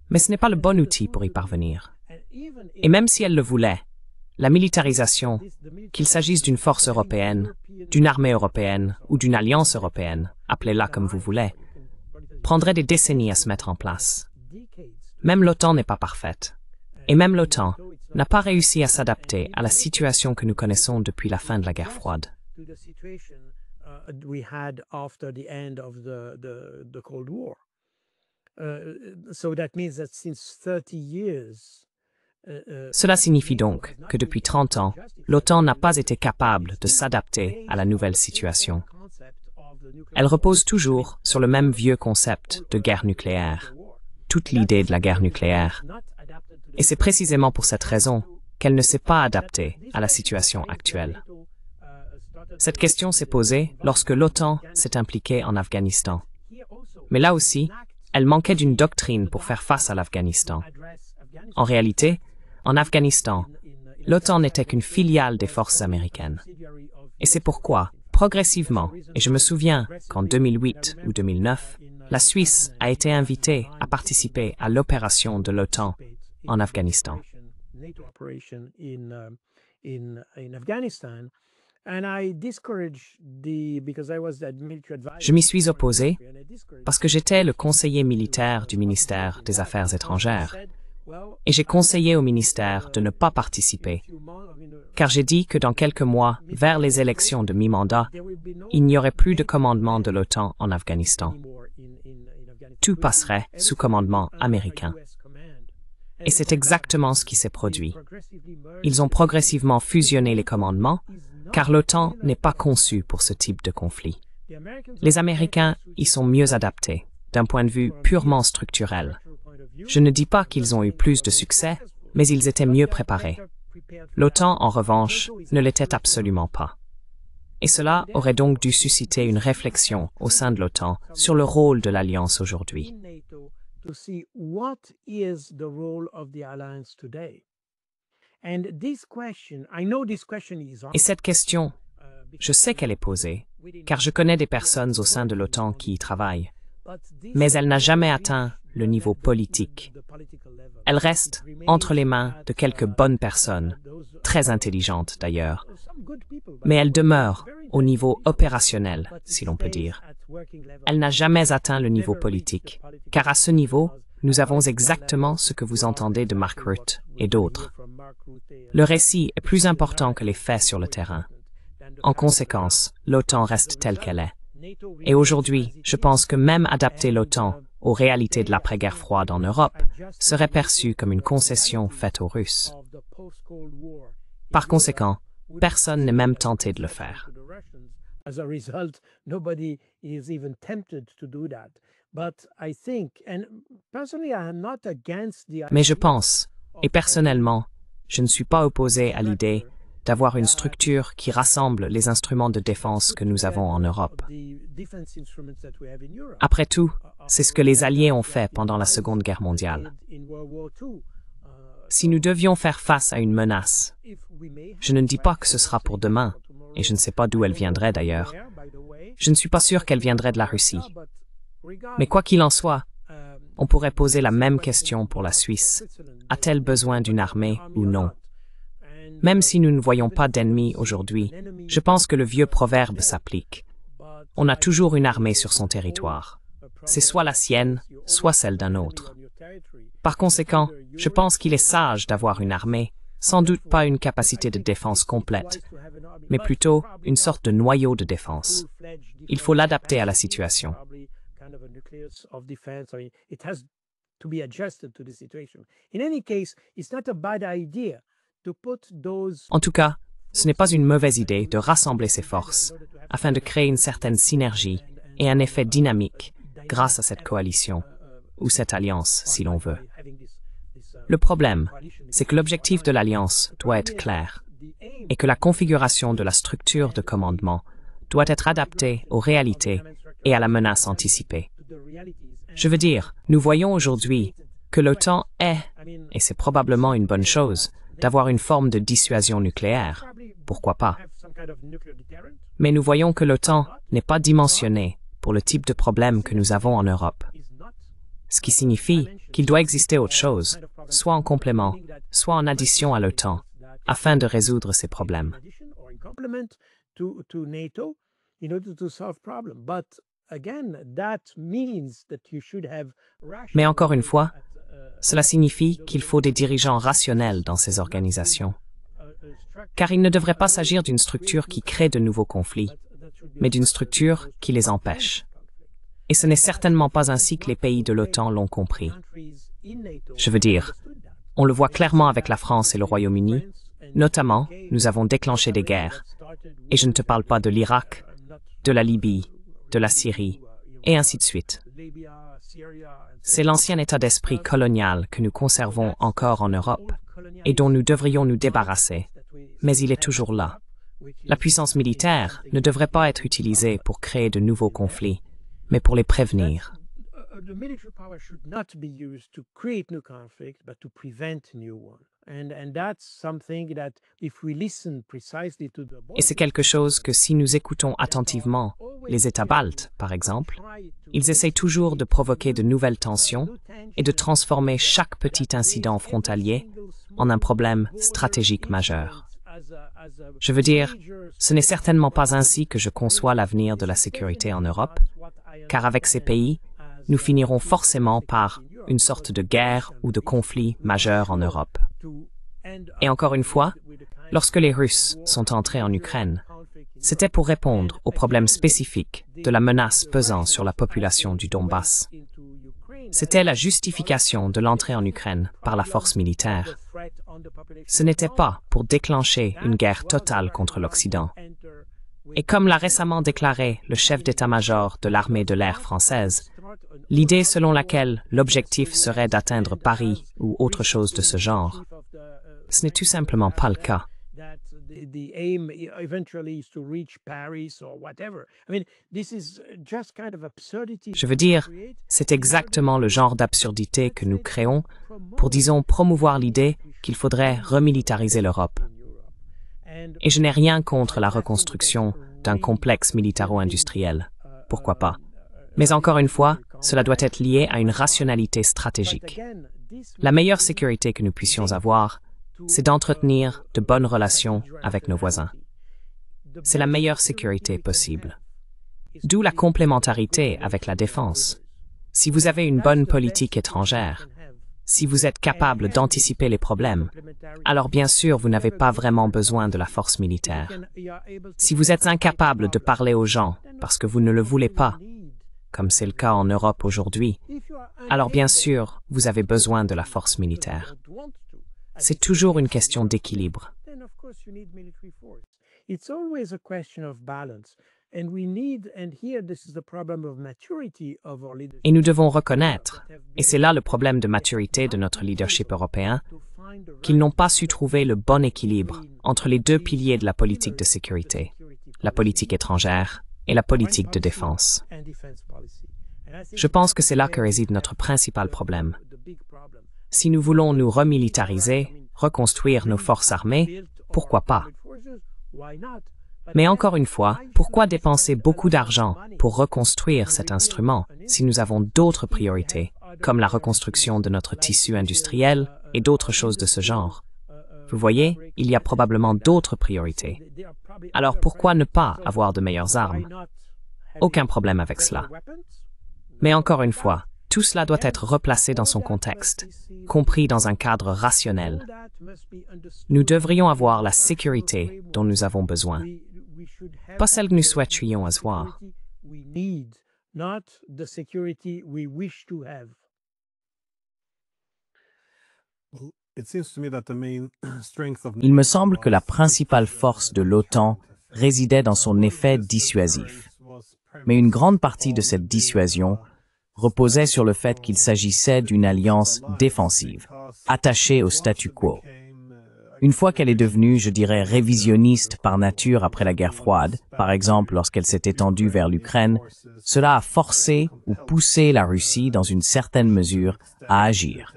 [SPEAKER 3] Mais ce n'est pas le bon outil pour y parvenir. Et même si elle le voulait, la militarisation, qu'il s'agisse d'une force européenne, d'une armée européenne ou d'une alliance européenne, appelez-la comme vous voulez, prendrait des décennies à se mettre en place. Même l'OTAN n'est pas parfaite. Et même l'OTAN n'a pas réussi à s'adapter à la situation que nous connaissons depuis la fin de la guerre froide. Cela signifie donc que depuis 30 ans, l'OTAN n'a pas été capable de s'adapter à la nouvelle situation. Elle repose toujours sur le même vieux concept de guerre nucléaire, toute l'idée de la guerre nucléaire. Et c'est précisément pour cette raison qu'elle ne s'est pas adaptée à la situation actuelle. Cette question s'est posée lorsque l'OTAN s'est impliquée en Afghanistan. Mais là aussi, elle manquait d'une doctrine pour faire face à l'Afghanistan. En réalité, en Afghanistan, l'OTAN n'était qu'une filiale des forces américaines. Et c'est pourquoi, progressivement, et je me souviens qu'en 2008 ou 2009, la Suisse a été invitée à participer à l'opération de l'OTAN en Afghanistan. Je m'y suis opposé parce que j'étais le conseiller militaire du ministère des Affaires étrangères et j'ai conseillé au ministère de ne pas participer car j'ai dit que dans quelques mois, vers les élections de mi-mandat, il n'y aurait plus de commandement de l'OTAN en Afghanistan. Tout passerait sous commandement américain. Et c'est exactement ce qui s'est produit. Ils ont progressivement fusionné les commandements, car l'OTAN n'est pas conçu pour ce type de conflit. Les Américains y sont mieux adaptés, d'un point de vue purement structurel. Je ne dis pas qu'ils ont eu plus de succès, mais ils étaient mieux préparés. L'OTAN, en revanche, ne l'était absolument pas. Et cela aurait donc dû susciter une réflexion au sein de l'OTAN sur le rôle de l'Alliance aujourd'hui. Et cette question, je sais qu'elle est posée, car je connais des personnes au sein de l'OTAN qui y travaillent, mais elle n'a jamais atteint le niveau politique. Elle reste entre les mains de quelques bonnes personnes, très intelligentes d'ailleurs, mais elle demeure au niveau opérationnel, si l'on peut dire. Elle n'a jamais atteint le niveau politique, car à ce niveau, nous avons exactement ce que vous entendez de Mark Rutte et d'autres. Le récit est plus important que les faits sur le terrain. En conséquence, l'OTAN reste telle qu'elle est. Et aujourd'hui, je pense que même adapter l'OTAN aux réalités de l'après-guerre froide en Europe serait perçu comme une concession faite aux Russes. Par conséquent, personne n'est même tenté de le faire. Mais je pense, et personnellement, je ne suis pas opposé à l'idée d'avoir une structure qui rassemble les instruments de défense que nous avons en Europe. Après tout, c'est ce que les Alliés ont fait pendant la Seconde Guerre mondiale. Si nous devions faire face à une menace, je ne dis pas que ce sera pour demain, et je ne sais pas d'où elle viendrait d'ailleurs. Je ne suis pas sûr qu'elle viendrait de la Russie. Mais quoi qu'il en soit, on pourrait poser la même question pour la Suisse. A-t-elle besoin d'une armée ou non? Même si nous ne voyons pas d'ennemis aujourd'hui, je pense que le vieux proverbe s'applique. On a toujours une armée sur son territoire. C'est soit la sienne, soit celle d'un autre. Par conséquent, je pense qu'il est sage d'avoir une armée, sans doute pas une capacité de défense complète, mais plutôt une sorte de noyau de défense. Il faut l'adapter à la situation. En tout cas, ce n'est pas une mauvaise idée de rassembler ses forces afin de créer une certaine synergie et un effet dynamique grâce à cette coalition, ou cette alliance, si l'on veut. Le problème, c'est que l'objectif de l'alliance doit être clair et que la configuration de la structure de commandement doit être adaptée aux réalités et à la menace anticipée. Je veux dire, nous voyons aujourd'hui que l'OTAN est, et c'est probablement une bonne chose, d'avoir une forme de dissuasion nucléaire. Pourquoi pas? Mais nous voyons que l'OTAN n'est pas dimensionnée pour le type de problème que nous avons en Europe. Ce qui signifie qu'il doit exister autre chose, soit en complément, soit en addition à l'OTAN, afin de résoudre ces problèmes. Mais encore une fois, cela signifie qu'il faut des dirigeants rationnels dans ces organisations. Car il ne devrait pas s'agir d'une structure qui crée de nouveaux conflits, mais d'une structure qui les empêche. Et ce n'est certainement pas ainsi que les pays de l'OTAN l'ont compris. Je veux dire, on le voit clairement avec la France et le Royaume-Uni, notamment, nous avons déclenché des guerres. Et je ne te parle pas de l'Irak, de la Libye, de la Syrie, et ainsi de suite. C'est l'ancien état d'esprit colonial que nous conservons encore en Europe et dont nous devrions nous débarrasser, mais il est toujours là. La puissance militaire ne devrait pas être utilisée pour créer de nouveaux conflits, mais pour les prévenir. Et c'est quelque chose que si nous écoutons attentivement les États baltes, par exemple, ils essayent toujours de provoquer de nouvelles tensions et de transformer chaque petit incident frontalier en un problème stratégique majeur. Je veux dire, ce n'est certainement pas ainsi que je conçois l'avenir de la sécurité en Europe, car avec ces pays, nous finirons forcément par une sorte de guerre ou de conflit majeur en Europe. Et encore une fois, lorsque les Russes sont entrés en Ukraine, c'était pour répondre aux problèmes spécifiques de la menace pesant sur la population du Donbass. C'était la justification de l'entrée en Ukraine par la force militaire. Ce n'était pas pour déclencher une guerre totale contre l'Occident. Et comme l'a récemment déclaré le chef d'état-major de l'armée de l'air française, l'idée selon laquelle l'objectif serait d'atteindre Paris ou autre chose de ce genre, ce n'est tout simplement pas le cas.
[SPEAKER 4] The aim eventually is to reach Paris or whatever. I mean, this is just kind of absurdity.
[SPEAKER 3] Je veux dire, c'est exactement le genre d'absurdité que nous créons pour, disons, promouvoir l'idée qu'il faudrait remilitariser l'Europe. Et je n'ai rien contre la reconstruction d'un complexe militaro-industriel. Pourquoi pas? Mais encore une fois, cela doit être lié à une rationalité stratégique. La meilleure sécurité que nous puissions avoir, c'est d'entretenir de bonnes relations avec nos voisins. C'est la meilleure sécurité possible. D'où la complémentarité avec la défense. Si vous avez une bonne politique étrangère, si vous êtes capable d'anticiper les problèmes, alors bien sûr, vous n'avez pas vraiment besoin de la force militaire. Si vous êtes incapable de parler aux gens parce que vous ne le voulez pas, comme c'est le cas en Europe aujourd'hui, alors bien sûr, vous avez besoin de la force militaire. C'est toujours une question d'équilibre.
[SPEAKER 4] It's always a question of balance. And we need, and here this is the problem of maturity of our leadership.
[SPEAKER 3] Et nous devons reconnaître, et c'est là le problème de maturité de notre leadership européen, qu'ils n'ont pas su trouver le bon équilibre entre les deux piliers de la politique de sécurité, la politique étrangère et la politique de défense. Je pense que c'est là que réside notre principal problème. Si nous voulons nous remilitariser, reconstruire nos forces armées, pourquoi pas? Mais encore une fois, pourquoi dépenser beaucoup d'argent pour reconstruire cet instrument si nous avons d'autres priorités, comme la reconstruction de notre tissu industriel et d'autres choses de ce genre? Vous voyez, il y a probablement d'autres priorités. Alors pourquoi ne pas avoir de meilleures armes? Aucun problème avec cela. Mais encore une fois, tout cela doit être replacé dans son contexte, compris dans un cadre rationnel. Nous devrions avoir la sécurité dont nous avons besoin, pas celle que nous souhaiterions avoir.
[SPEAKER 2] Il me semble que la principale force de l'OTAN résidait dans son effet dissuasif. Mais une grande partie de cette dissuasion reposait sur le fait qu'il s'agissait d'une alliance défensive, attachée au statu quo. Une fois qu'elle est devenue, je dirais, révisionniste par nature après la guerre froide, par exemple lorsqu'elle s'est étendue vers l'Ukraine, cela a forcé ou poussé la Russie, dans une certaine mesure, à agir.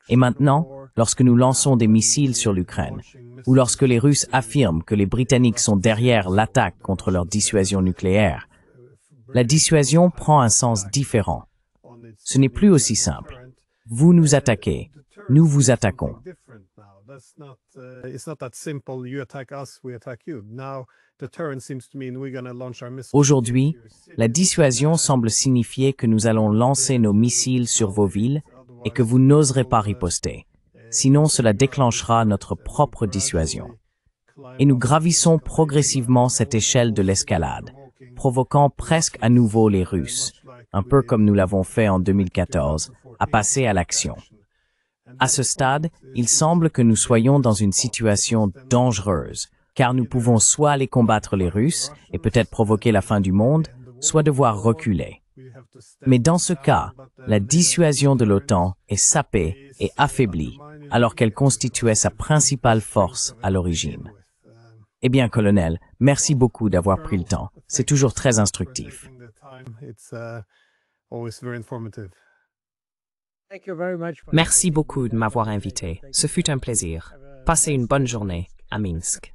[SPEAKER 2] Et maintenant, lorsque nous lançons des missiles sur l'Ukraine, ou lorsque les Russes affirment que les Britanniques sont derrière l'attaque contre leur dissuasion nucléaire, la dissuasion prend un sens différent. Ce n'est plus aussi simple. Vous nous attaquez, nous vous attaquons. Aujourd'hui, la dissuasion semble signifier que nous allons lancer nos missiles sur vos villes et que vous n'oserez pas riposter. Sinon, cela déclenchera notre propre dissuasion. Et nous gravissons progressivement cette échelle de l'escalade, provoquant presque à nouveau les Russes, un peu comme nous l'avons fait en 2014, à passer à l'action. À ce stade, il semble que nous soyons dans une situation dangereuse, car nous pouvons soit aller combattre les Russes et peut-être provoquer la fin du monde, soit devoir reculer. Mais dans ce cas, la dissuasion de l'OTAN est sapée et affaiblie, alors qu'elle constituait sa principale force à l'origine. Eh bien, colonel, merci beaucoup d'avoir pris le temps. C'est toujours très instructif.
[SPEAKER 3] Merci beaucoup de m'avoir invité. Ce fut un plaisir. Passez une bonne journée à Minsk.